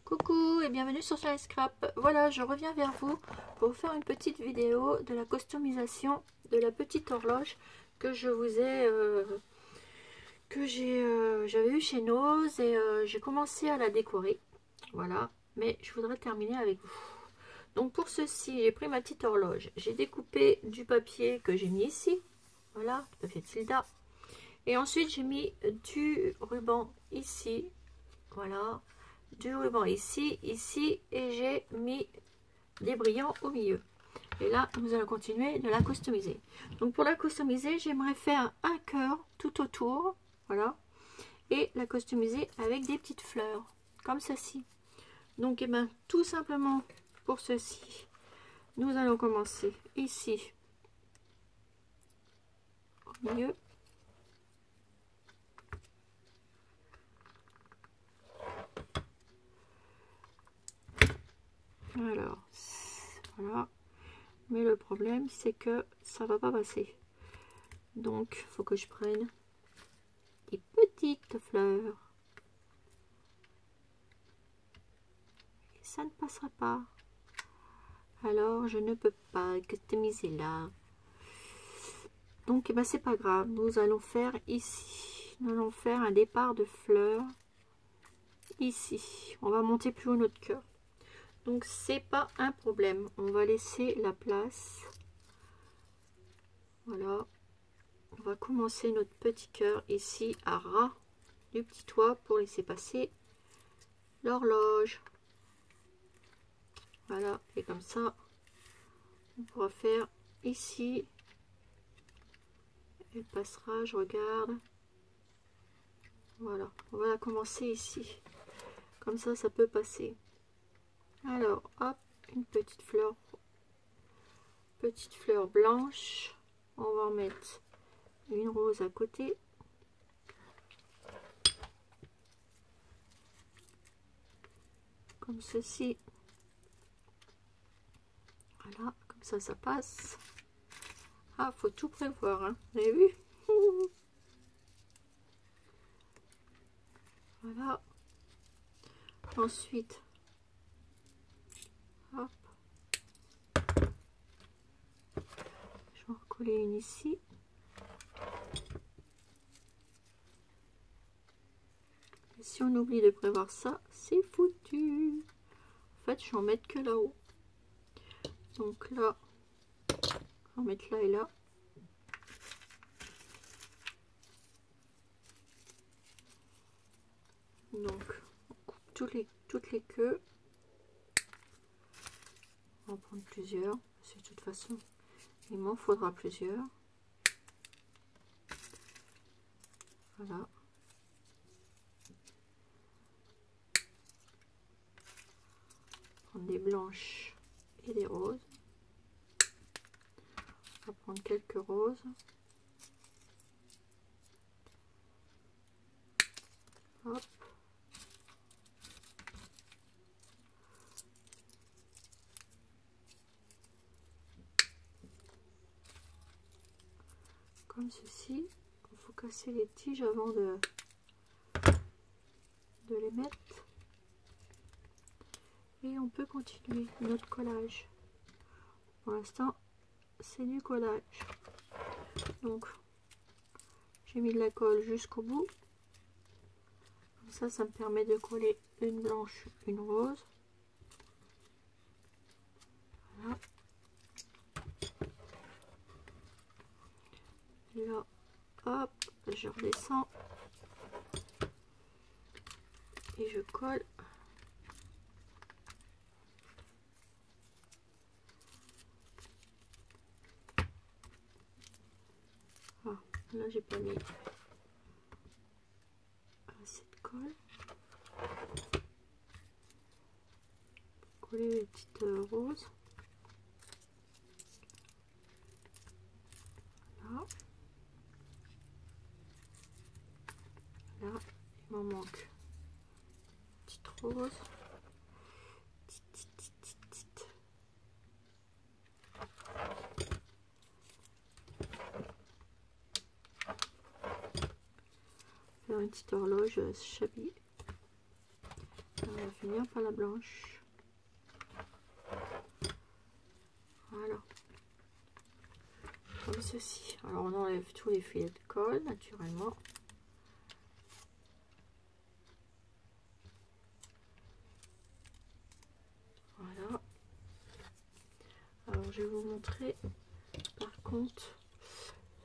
Coucou et bienvenue sur Charlie Scrap. Voilà, je reviens vers vous pour vous faire une petite vidéo de la customisation de la petite horloge que je vous ai j'avais eu chez Nose et j'ai commencé à la décorer. Voilà, mais je voudrais terminer avec vous. Donc pour ceci, j'ai pris ma petite horloge, j'ai découpé du papier que j'ai mis ici, voilà, du papier de Tilda, et ensuite j'ai mis du ruban ici, voilà, du ruban ici, ici, et j'ai mis des brillants au milieu. Et là, nous allons continuer de la customiser. Donc pour la customiser, j'aimerais faire un cœur tout autour, voilà, et la customiser avec des petites fleurs, comme ceci. Donc, et ben, tout simplement pour ceci, nous allons commencer ici, au milieu. Alors, voilà. Mais le problème, c'est que ça va pas passer. Donc, il faut que je prenne des petites fleurs. Et ça ne passera pas. Alors, je ne peux pas customiser là. Donc, eh ben, c'est pas grave. Nous allons faire ici. Nous allons faire un départ de fleurs. Ici. On va monter plus haut notre cœur. Donc, c'est pas un problème. On va laisser la place. Voilà. On va commencer notre petit cœur ici à ras du petit toit pour laisser passer l'horloge. Voilà, et comme ça, on pourra faire ici. Elle passera, je regarde. Voilà, on va la commencer ici. Comme ça peut passer. Alors, hop, une petite fleur blanche. On va en mettre une rose à côté. Comme ceci. Voilà, comme ça passe. Ah, faut tout prévoir, hein. Vous avez vu? Voilà. Ensuite, hop. Je vais en recoller une ici. Et si on oublie de prévoir ça, c'est foutu. En fait, je vais en mettre que là-haut. Donc là, on va mettre là et là. Donc, on coupe toutes les queues. On va en prendre plusieurs. De toute façon, il m'en faudra plusieurs. Voilà. Prendre des blanches et des roses. On va prendre quelques roses. Hop. Comme ceci. Il faut casser les tiges avant de les mettre. Et on peut continuer notre collage. Pour l'instant, c'est du collage. Donc, j'ai mis de la colle jusqu'au bout. Comme ça me permet de coller une blanche, une rose. Voilà. Là, hop, je redescends. Et je colle. Ah, là, j'ai pas mis assez de colle. Coller les petites roses. Là. Là, il m'en manque une petite rose. Faire une petite horloge chablis. On va finir par la blanche. Voilà. Comme ceci. Alors on enlève tous les filets de colle naturellement. Voilà. Alors je vais vous montrer par contre,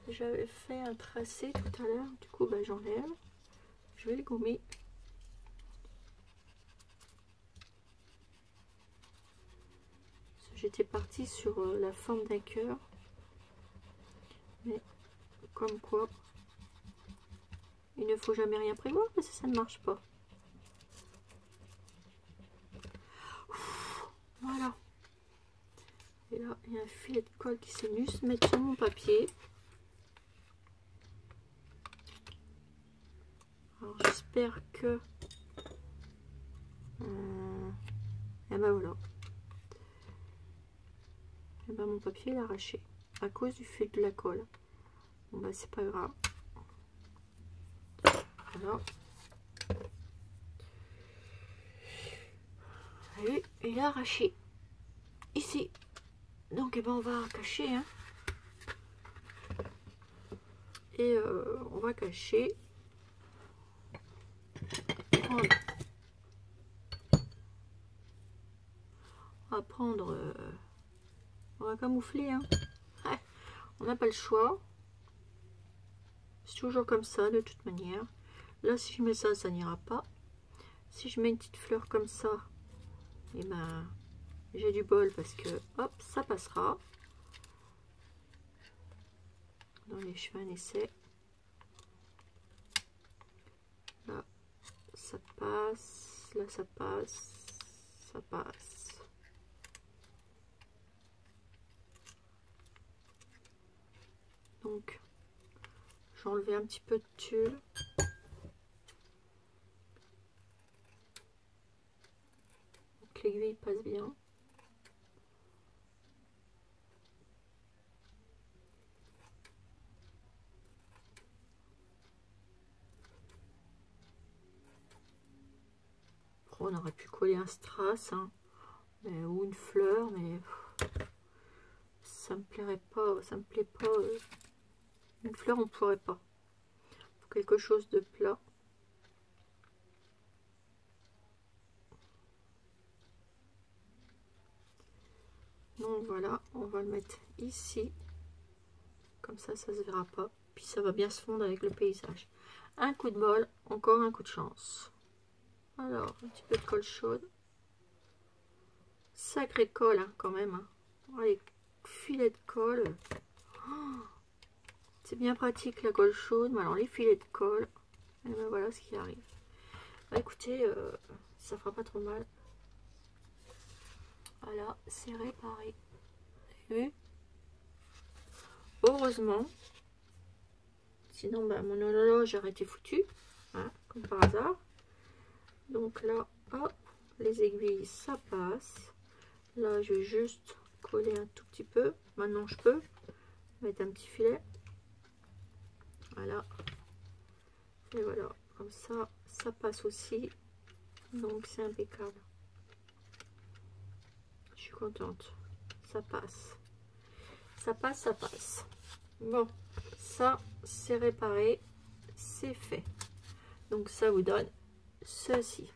j'avais fait un tracé tout à l'heure, du coup bah, j'enlève, je vais le gommer. J'étais partie sur la forme d'un cœur, mais comme quoi il ne faut jamais rien prévoir parce que ça ne marche pas. Voilà. Et là, il y a un filet de colle qui s'est venu se mettre sur mon papier. Alors j'espère que... et ben voilà. Et ben mon papier est arraché à cause du fil de la colle. Bon bah c'est pas grave. Voilà. Allez, il est arraché. Ici. Donc eh ben, on va cacher. Hein. Et on va cacher. Prendre. On va prendre... on va camoufler. Hein. Ouais, on n'a pas le choix. C'est toujours comme ça de toute manière. Là si je mets ça, ça n'ira pas. Si je mets une petite fleur comme ça, et ben j'ai du bol parce que hop, ça passera. Dans les cheveux, un essai. Là, ça passe. Là, ça passe. Ça passe. Donc, j'ai enlevé un petit peu de tulle. Donc, l'aiguille passe bien. On aurait pu coller un strass, hein, mais, ou une fleur, mais ça me plairait pas, ça me plaît pas. Une fleur, on pourrait pas. Faut quelque chose de plat. Donc voilà, on va le mettre ici. Comme ça, ça se verra pas. Puis ça va bien se fondre avec le paysage. Un coup de bol, encore un coup de chance. Alors, un petit peu de colle chaude. Sacré colle, hein, quand même. Hein. Oh, les filets de colle. Oh, c'est bien pratique la colle chaude. Mais alors, les filets de colle, et ben voilà ce qui arrive. Bah, écoutez, ça fera pas trop mal. Voilà, c'est réparé. Vous avez vu? Heureusement. Sinon, bah, mon horloge aurait été foutue. Hein, comme par hasard. Donc là, hop, les aiguilles, ça passe. Là, je vais juste coller un tout petit peu. Maintenant, je peux mettre un petit filet. Voilà. Et voilà, comme ça, ça passe aussi. Donc, c'est impeccable. Je suis contente. Ça passe. Ça passe, ça passe. Bon, ça, c'est réparé. C'est fait. Donc, ça vous donne ceci.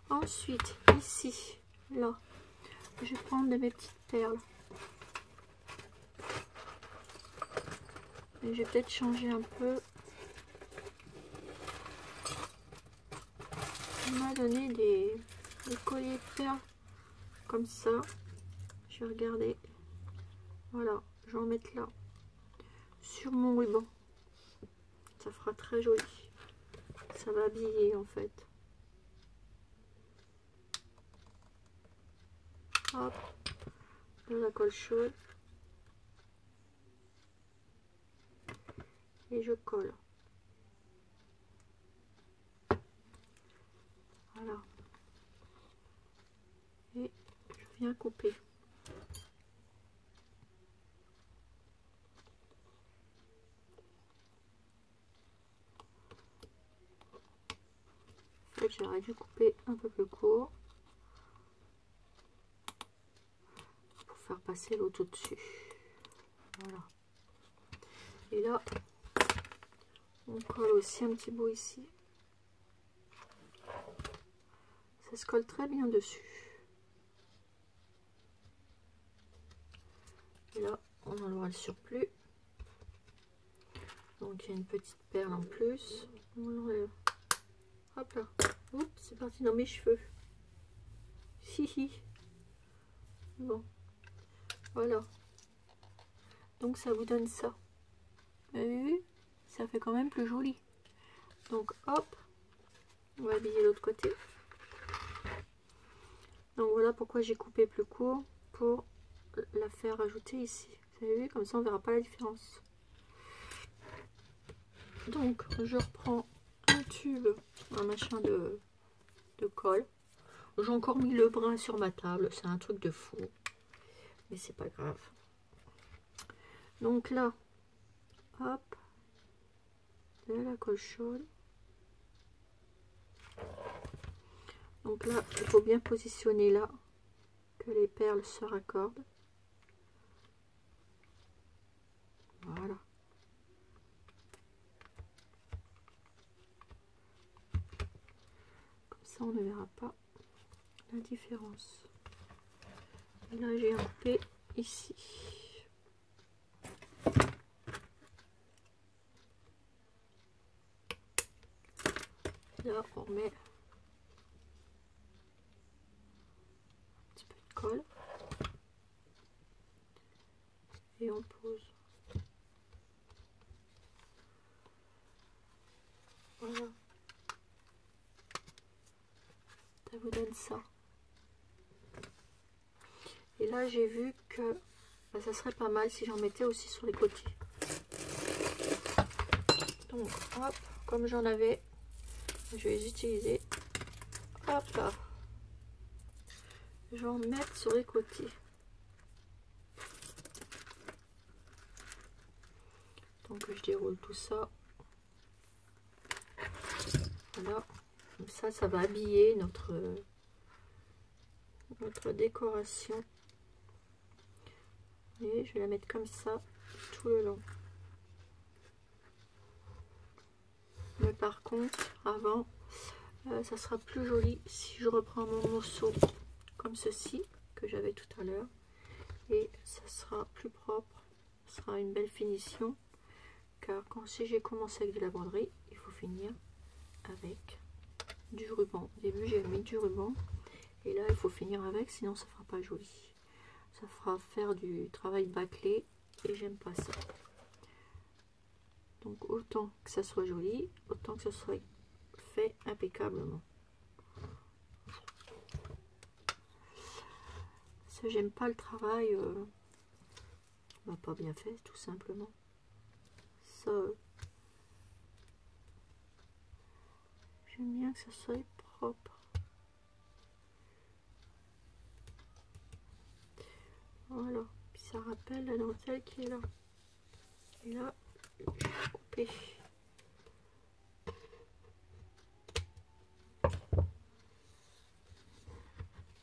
Ensuite, ici, là, je vais prendre de mes petites perles. Et je vais peut-être changer un peu. On m'a donné des colliers de perles comme ça. Je vais regarder. Voilà, je vais en mettre là. Sur mon ruban. Ça fera très joli. Ça va habiller en fait. Hop. De la colle chaude. Et je colle. Voilà. Et je viens couper. En fait, j'aurais dû couper un peu plus court. passer l'autre au-dessus. Voilà. Et là, on colle aussi un petit bout ici. Ça se colle très bien dessus. Et là, on enlèvera le surplus. Donc il y a une petite perle en plus. On l'enlève. Hop là. Oups, c'est parti dans mes cheveux. Hihi. Bon. Voilà. Donc ça vous donne ça. Vous avez vu? Ça fait quand même plus joli. Donc hop. On va habiller l'autre côté. Donc voilà pourquoi j'ai coupé plus court. Pour la faire ajouter ici. Vous avez vu? Comme ça on verra pas la différence. Donc je reprends un tube, un machin de colle. J'ai encore mis le brin sur ma table, c'est un truc de fou, mais c'est pas grave. Donc là, hop, de la colle chaude. Donc là, il faut bien positionner là, que les perles se raccordent. Voilà. Comme ça, on ne verra pas la différence. Et là, j'ai un coupé ici. Là, on met un petit peu de colle et on pose. Voilà. Ça vous donne ça. Et là, j'ai vu que ça serait pas mal si j'en mettais aussi sur les côtés. Donc, hop, comme j'en avais, je vais les utiliser. Hop là. Je vais en mettre sur les côtés. Donc, je déroule tout ça. Voilà. Comme ça, ça va habiller notre décoration. Et je vais la mettre comme ça tout le long. Mais par contre, avant, ça sera plus joli si je reprends mon morceau comme ceci, que j'avais tout à l'heure. Et ça sera plus propre, ça sera une belle finition. Car si j'ai commencé avec de la broderie, il faut finir avec du ruban. Au début, j'ai mis du ruban. Et là, il faut finir avec, sinon ça fera pas joli. Ça fera faire du travail bâclé et j'aime pas ça. Donc autant que ça soit joli, autant que ça soit fait impeccablement. Ça, j'aime pas le travail pas bien fait, tout simplement. Ça, j'aime bien que ça soit propre. Voilà, puis ça rappelle la dentelle qui est là. Et là, je vais couper.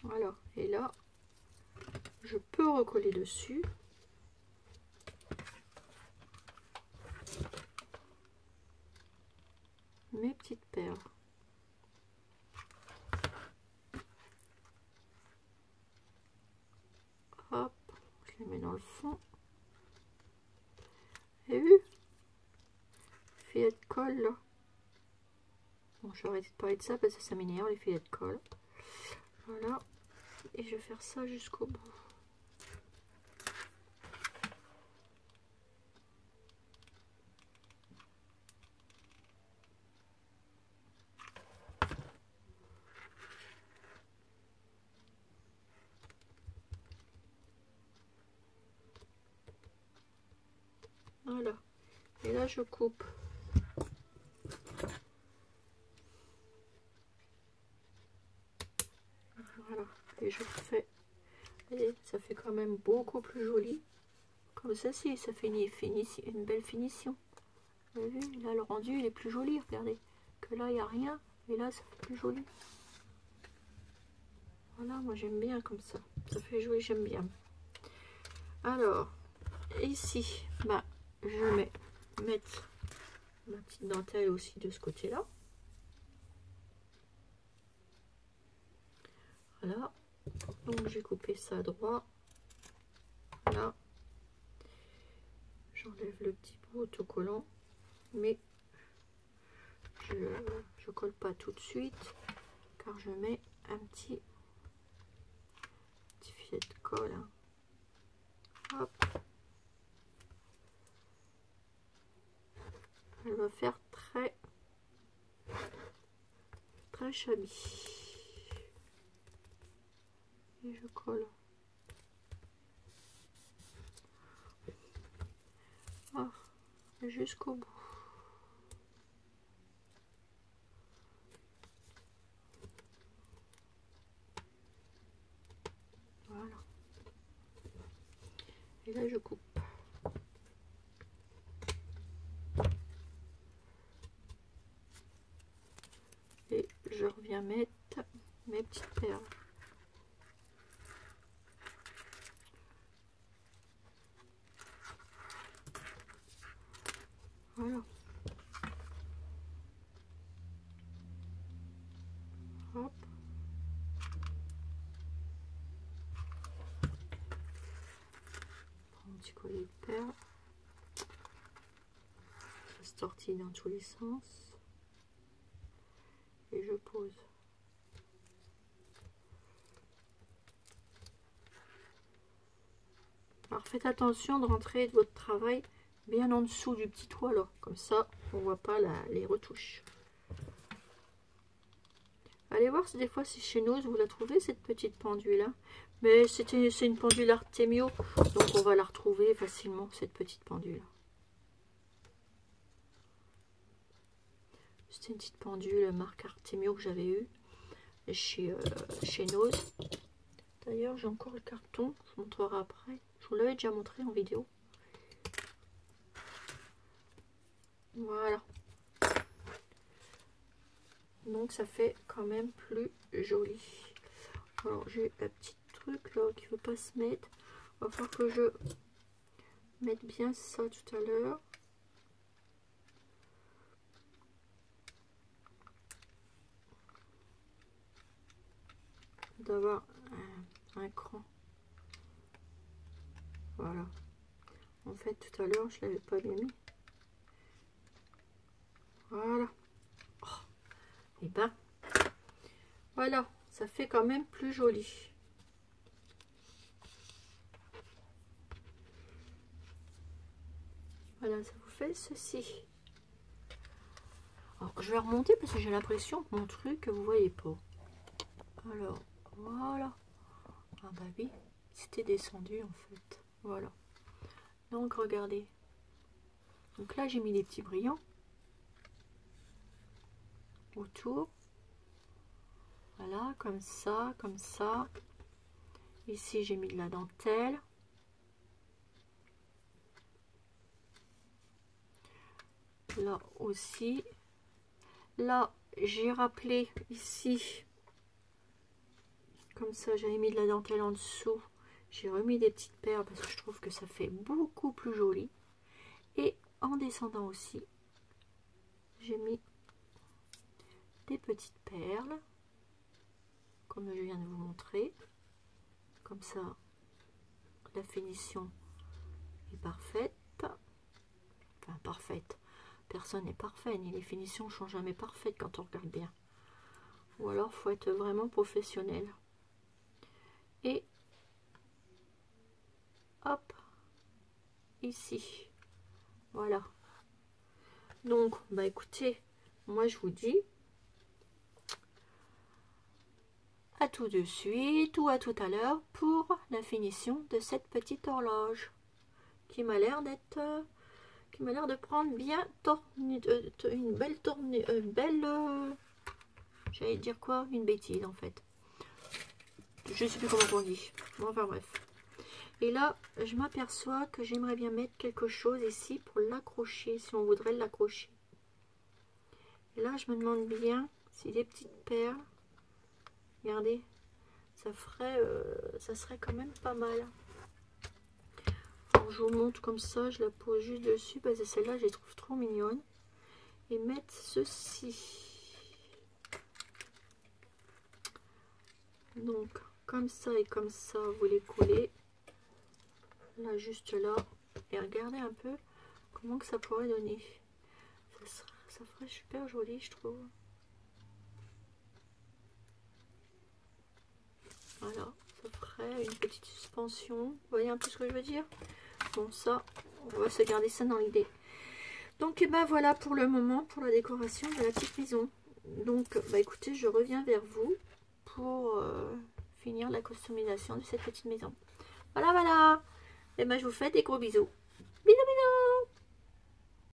Voilà, et là, je peux recoller dessus. Mes petites perles. Hop, je les mets dans le fond. Vous avez vu? Filet de colle là. Bon, je vais arrêter de parler de ça parce que ça m'énerve les filets de colle. Voilà. Et je vais faire ça jusqu'au bout. Voilà. Et là, je coupe. Voilà. Et je fais. Et ça fait quand même beaucoup plus joli. Comme ça, si, ça fait une belle finition. Vous avez vu, là, le rendu, il est plus joli. Regardez. Que là, il n'y a rien. Et là, ça fait plus joli. Voilà, moi, j'aime bien comme ça. Ça fait joli, j'aime bien. Alors, ici, bah, je vais mettre ma petite dentelle aussi de ce côté-là. Voilà. Donc, j'ai coupé ça droit. Voilà. J'enlève le petit bout autocollant, mais je colle pas tout de suite, car je mets un petit filet de colle. Hein. Hop. Elle va faire très shabby. Et je colle. Ah, jusqu'au bout. Voilà. Et là, je coupe. Et je reviens mettre mes petites perles. Voilà. Hop. Prends un petit collier de perles. Ça se tortille dans tous les sens. Et je pose. Alors faites attention de rentrer votre travail bien en dessous du petit toit là, comme ça on voit pas les retouches. Allez voir si des fois c'est chez nous vous la trouvez cette petite pendule hein. Mais c'est une pendule Artemio, donc on va la retrouver facilement cette petite pendule. C'était une petite pendule marque Artemio que j'avais eue chez Nose. D'ailleurs j'ai encore le carton, je vous montrerai après. Je vous l'avais déjà montré en vidéo. Voilà. Donc ça fait quand même plus joli. Alors j'ai un petit truc là qui ne veut pas se mettre. Il va falloir que je mette bien ça tout à l'heure. D'avoir un cran. Voilà. En fait tout à l'heure je l'avais pas bien mis. Voilà. Oh. Et ben voilà, ça fait quand même plus joli. Voilà, ça vous fait ceci. Alors je vais remonter parce que j'ai l'impression que mon truc vous voyez pas. Alors voilà. Ah bah oui, c'était descendu en fait. Voilà. Donc regardez. Donc là j'ai mis des petits brillants autour. Voilà, comme ça, comme ça. Ici j'ai mis de la dentelle. Là aussi. Là j'ai rappelé ici. Comme ça j'avais mis de la dentelle en dessous. J'ai remis des petites perles parce que je trouve que ça fait beaucoup plus joli. Et en descendant aussi, j'ai mis des petites perles, comme je viens de vous montrer. Comme ça, la finition est parfaite. Enfin, parfaite. Personne n'est parfait, ni les finitions ne sont jamais parfaites quand on regarde bien. Ou alors, faut être vraiment professionnel. Et hop, ici. Voilà. Donc, bah écoutez, moi je vous dis à tout de suite ou à tout à l'heure pour la finition de cette petite horloge qui m'a l'air d'être de prendre bien une belle tournée, j'allais dire quoi, une bêtise en fait, je sais plus comment on dit, bon, enfin bref. Et là je m'aperçois que j'aimerais bien mettre quelque chose ici pour l'accrocher si on voudrait l'accrocher. Et là je me demande bien si des petites perles, regardez, ça ferait ça serait quand même pas mal. je vous montre comme ça, je la pose juste dessus parce que celle-là, je les trouve trop mignonne. Et mettre ceci. Donc, comme ça et comme ça, vous les collez. Là, juste là. Et regardez un peu comment que ça pourrait donner. Ça ferait super joli, je trouve. Voilà, ça ferait une petite suspension. Vous voyez un peu ce que je veux dire? Bon, ça, on va se garder ça dans l'idée. Donc, ben voilà pour le moment, pour la décoration de la petite maison. Donc, bah écoutez, je reviens vers vous pour finir la customisation de cette petite maison. Voilà, voilà. Et ben je vous fais des gros bisous. Bisous, bisous.